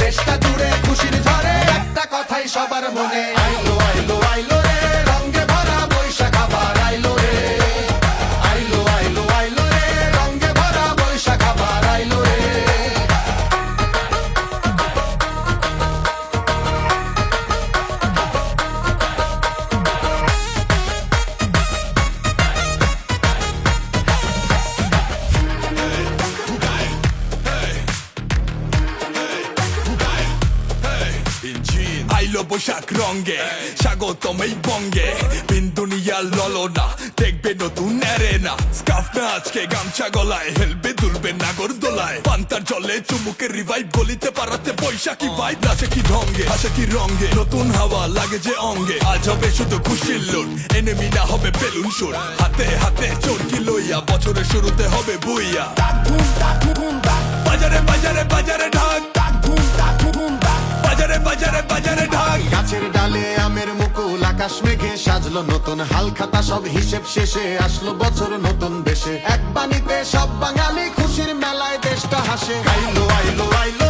দেশটা জুড়ে খুশির ঝড়ে একটা কথাই সবার মনে, আইলো আইলো আইলো রে রঙে ভরা বৈশাখ আবার আইলো রে, আইলো আইলো আইলো রে রঙে ভরা বৈশাখ আবার আইলো রে। আইলো বৈশাখ রঙে স্বাগতম এই বঙ্গে, ভিন দুনিয়ার ললনা দেখবে নতুন অ্যারেনা। স্কার্ফ না আজকে গামছা গলায়, হেলবে দুলবে নাগর দোলায়, পান্তার জলে চুমুকের রিভাইভ, গলিতে পারাতে বৈশাখী ভাইব। নাচে কি ঢঙ্গে হাসে কি রঙে, নতুন হাওয়া লাগে যে অঙ্গে, আজ হবে শুধু খুশির লুট, এনিমি না হবে বেলুন শুট। হাতে হাতে চরকি লইয়া বছরের শুরুতে হবে বুইয়া, বাজারে বাজারে বাজারে ঢাক, বাজারে বাজারে বাজারে ঢাক। গাছের ডালে আমের মুকুল, আকাশ মেঘে সাজলো নতুন হালখাতা, সব হিসেব শেষে আসলো বছর নতুন বেশে। এক বাণীতে সব বাঙালি খুশির মেলায় দেশটা হাসে, আইলো আইলো আইলো